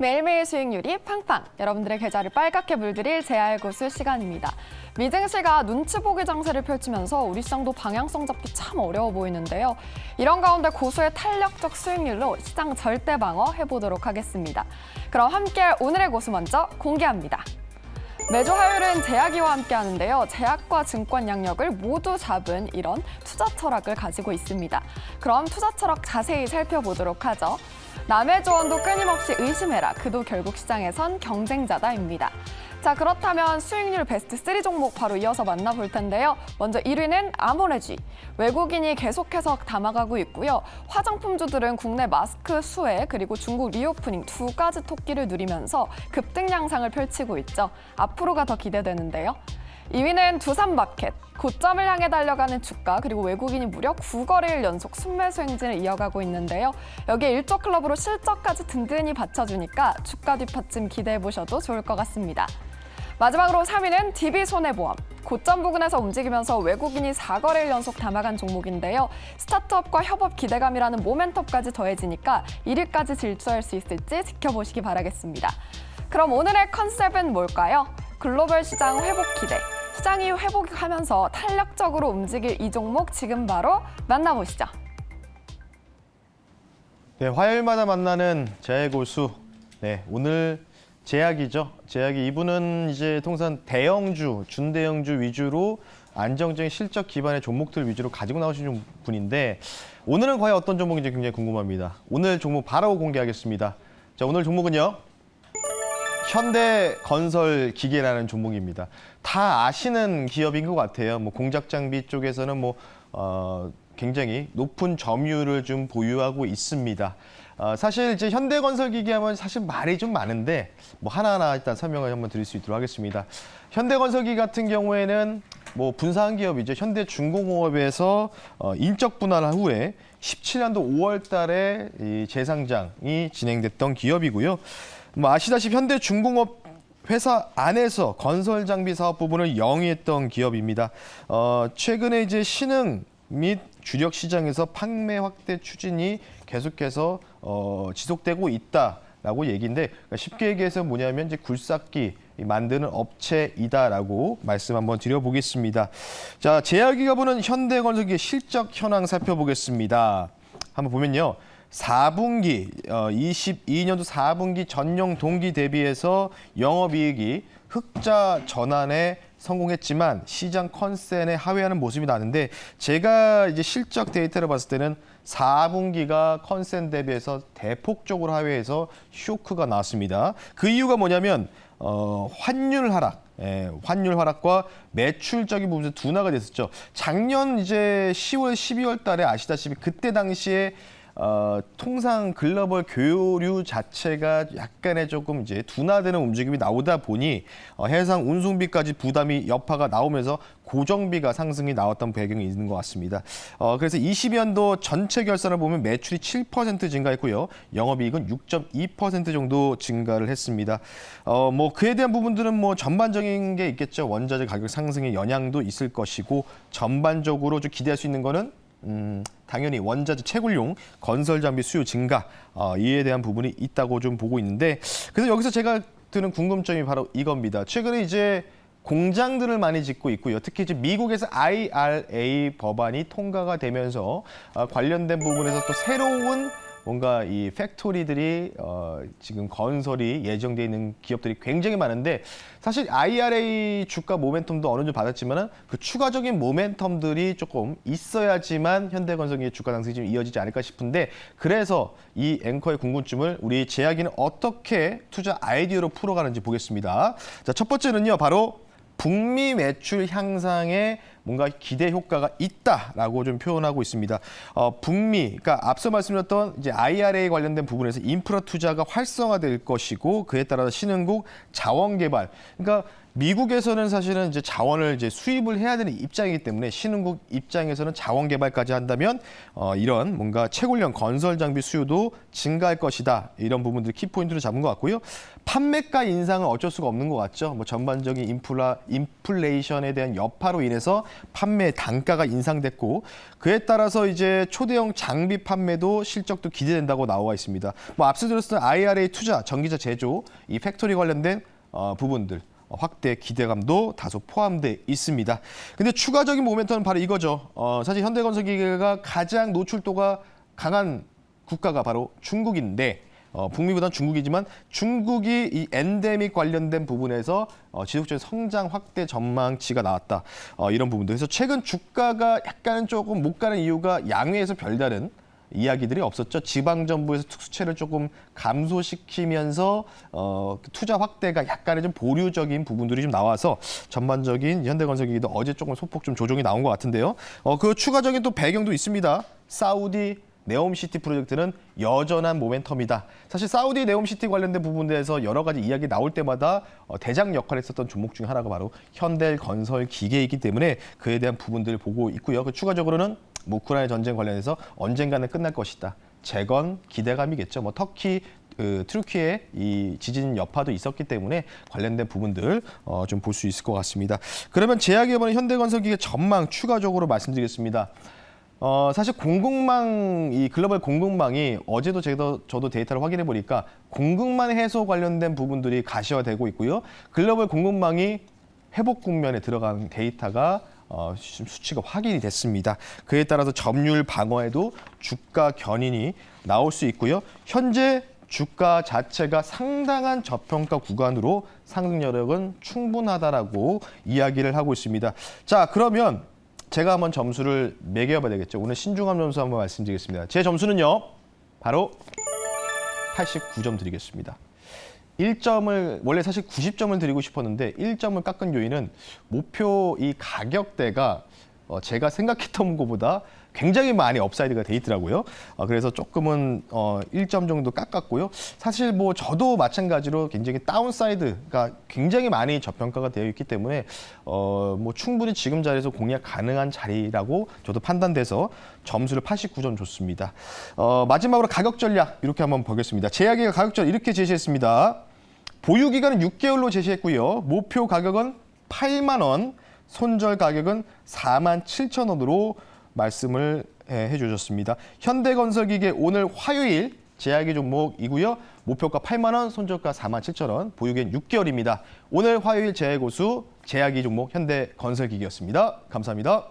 매일매일 수익률이 팡팡! 여러분들의 계좌를 빨갛게 물들일 제알고수 시간입니다. 미증시가 눈치 보기 장세를 펼치면서 우리 시장도 방향성 잡기 참 어려워 보이는데요. 이런 가운데 고수의 탄력적 수익률로 시장 절대 방어 해보도록 하겠습니다. 그럼 함께 오늘의 고수 먼저 공개합니다. 매주 화요일은 제약이와 함께 하는데요. 제약과 증권 양력을 모두 잡은 이런 투자 철학을 가지고 있습니다. 그럼 투자 철학 자세히 살펴보도록 하죠. 남의 조언도 끊임없이 의심해라. 그도 결국 시장에선 경쟁자다입니다. 자, 그렇다면 수익률 베스트 3 종목 바로 이어서 만나볼 텐데요. 먼저 1위는 아모레쥐. 외국인이 계속해서 담아가고 있고요. 화장품주들은 국내 마스크 수혜 그리고 중국 리오프닝 두 가지 토끼를 누리면서 급등 양상을 펼치고 있죠. 앞으로가 더 기대되는데요. 2위는 두산마켓. 고점을 향해 달려가는 주가 그리고 외국인이 무려 9거래일 연속 순매수 행진을 이어가고 있는데요. 여기에 일조클럽으로 실적까지 든든히 받쳐주니까 주가 뒷받침 기대해보셔도 좋을 것 같습니다. 마지막으로 3위는 DB손해보험. 고점 부근에서 움직이면서 외국인이 4거래일 연속 담아간 종목인데요. 스타트업과 협업 기대감이라는 모멘텀까지 더해지니까 1위까지 질주할 수 있을지 지켜보시기 바라겠습니다. 그럼 오늘의 컨셉은 뭘까요? 글로벌 시장 회복 기대. 시장이 회복하면서 탄력적으로 움직일 이 종목 지금 바로 만나보시죠. 네, 화요일마다 만나는 제약의 고수. 네, 오늘 제약이죠. 제약이 이분은 이제 통상 대형주, 준대형주 위주로 안정적인 실적 기반의 종목들 위주로 가지고 나오시는 분인데 오늘은 과연 어떤 종목인지 굉장히 궁금합니다. 오늘 종목 바로 공개하겠습니다. 자, 오늘 종목은요. 현대건설기계라는 종목입니다. 다 아시는 기업인 것 같아요. 뭐 공작 장비 쪽에서는 굉장히 높은 점유율을 좀 보유하고 있습니다. 사실 이제 현대건설기계 하면 사실 말이 좀 많은데 하나하나 일단 설명을 한번 드릴 수 있도록 하겠습니다. 현대건설기 같은 경우에는 분사한 기업이죠. 현대중공업에서 인적 분할 후에 17년도 5월 달에 이 재상장이 진행됐던 기업이고요. 아시다시피 현대중공업 회사 안에서 건설 장비 사업 부분을 영위했던 기업입니다. 최근에 이제 신흥 및 주력 시장에서 판매 확대 추진이 계속해서 지속되고 있다라고 얘기인데 쉽게 얘기해서 뭐냐면 이제 굴삭기 만드는 업체이다라고 말씀 한번 드려보겠습니다. 자, 제약이가 보는 현대건설기의 실적 현황 살펴보겠습니다. 한번 보면요. 4분기, 22년도 4분기 전년 동기 대비해서 영업이익이 흑자 전환에 성공했지만 시장 컨센에 하회하는 모습이 나는데 제가 이제 실적 데이터를 봤을 때는 4분기가 컨센 대비해서 대폭적으로 하회해서 쇼크가 나왔습니다. 그 이유가 뭐냐면 환율 하락. 환율 하락과 매출적인 부분에서 둔화가 됐었죠. 작년 이제 10월, 12월 달에 아시다시피 그때 당시에 통상 글로벌 교류 자체가 약간의 조금 이제 둔화되는 움직임이 나오다 보니 해상 운송비까지 부담이 여파가 나오면서 고정비가 상승이 나왔던 배경이 있는 것 같습니다. 그래서 20년도 전체 결산을 보면 매출이 7% 증가했고요. 영업이익은 6.2% 정도 증가를 했습니다. 그에 대한 부분들은 전반적인 게 있겠죠. 원자재 가격 상승의 영향도 있을 것이고 전반적으로 좀 기대할 수 있는 거는 당연히 원자재 채굴용 건설 장비 수요 증가 이에 대한 부분이 있다고 좀 보고 있는데 그래서 여기서 제가 드는 궁금점이 바로 이겁니다. 최근에 이제 공장들을 많이 짓고 있고요. 특히 이제 미국에서 IRA 법안이 통과가 되면서 관련된 부분에서 또 새로운 뭔가 이 팩토리들이 지금 건설이 예정돼 있는 기업들이 굉장히 많은데 사실 IRA 주가 모멘텀도 어느 정도 받았지만은 그 추가적인 모멘텀들이 조금 있어야지만 현대건설의 주가 상승이 좀 이어지지 않을까 싶은데 그래서 이 앵커의 궁금증을 우리 제약이는 어떻게 투자 아이디어로 풀어가는지 보겠습니다. 자, 첫 번째는요, 바로 북미 매출 향상에 뭔가 기대 효과가 있다라고 좀 표현하고 있습니다. 북미, 그러니까 앞서 말씀드렸던 이제 IRA 관련된 부분에서 인프라 투자가 활성화될 것이고 그에 따라서 신흥국 자원 개발, 그러니까 미국에서는 사실은 이제 자원을 이제 수입을 해야 되는 입장이기 때문에 신흥국 입장에서는 자원 개발까지 한다면 이런 뭔가 채굴형 건설 장비 수요도 증가할 것이다. 이런 부분들 키포인트로 잡은 것 같고요. 판매가 인상은 어쩔 수가 없는 것 같죠. 전반적인 인플레이션에 대한 여파로 인해서 판매 단가가 인상됐고 그에 따라서 이제 초대형 장비 판매도 실적도 기대된다고 나와 있습니다. 뭐 앞서 들었던 IRA 투자, 전기차 제조, 이 팩토리 관련된 부분들 확대 기대감도 다소 포함돼 있습니다. 근데 추가적인 모멘텀은 바로 이거죠. 사실 현대건설기계가 가장 노출도가 강한 국가가 바로 중국인데 북미보다는 중국이지만 중국이 이 엔데믹 관련된 부분에서 지속적인 성장 확대 전망치가 나왔다. 이런 부분도. 그래서 최근 주가가 약간은 조금 못 가는 이유가 양회에서 별다른 이야기들이 없었죠. 지방정부에서 특수채를 조금 감소시키면서 투자 확대가 약간의 좀 보류적인 부분들이 좀 나와서 전반적인 현대건설기기도 어제 조금 소폭 좀 조정이 나온 것 같은데요. 그 추가적인 또 배경도 있습니다. 사우디 네옴시티 프로젝트는 여전한 모멘텀이다. 사실 사우디 네옴시티 관련된 부분에서 여러 가지 이야기 나올 때마다 대장 역할을 했었던 종목 중에 하나가 바로 현대건설기계이기 때문에 그에 대한 부분들을 보고 있고요. 추가적으로는 우크라이나 전쟁 관련해서 언젠가는 끝날 것이다. 재건 기대감이겠죠. 뭐 터키, 트루키의 이 지진 여파도 있었기 때문에 관련된 부분들 좀 볼 수 있을 것 같습니다. 그러면 제약이번에 현대건설기계 전망 추가적으로 말씀드리겠습니다. 사실 공급망, 이 글로벌 공급망이 어제도 저도 데이터를 확인해 보니까 공급망 해소 관련된 부분들이 가시화되고 있고요. 글로벌 공급망이 회복 국면에 들어간 데이터가 수치가 확인이 됐습니다. 그에 따라서 점유율 방어에도 주가 견인이 나올 수 있고요. 현재 주가 자체가 상당한 저평가 구간으로 상승 여력은 충분하다라고 이야기를 하고 있습니다. 자, 그러면 제가 한번 점수를 매겨봐야 되겠죠. 오늘 신중함 점수 한번 말씀드리겠습니다. 제 점수는요, 바로 89점 드리겠습니다. 1점을 원래 사실 90점을 드리고 싶었는데 1점을 깎은 요인은 목표 이 가격대가 제가 생각했던 것보다 굉장히 많이 업사이드가 돼 있더라고요. 그래서 조금은 1점 정도 깎았고요. 사실 뭐 저도 마찬가지로 굉장히 다운사이드가 굉장히 많이 저평가가 되어 있기 때문에 뭐 충분히 지금 자리에서 공략 가능한 자리라고 저도 판단돼서 점수를 89점 줬습니다. 마지막으로 가격 전략 이렇게 한번 보겠습니다. 제약의 가격 전략 이렇게 제시했습니다. 보유 기간은 6개월로 제시했고요. 목표 가격은 8만 원, 손절 가격은 4만 7천 원으로 말씀을 해주셨습니다. 현대건설기계 오늘 화요일 제약의 종목이고요. 목표가 8만 원, 손절가 4만 7천 원, 보유기간 6개월입니다. 오늘 화요일 제약고수 제약의 종목 현대건설기계였습니다. 감사합니다.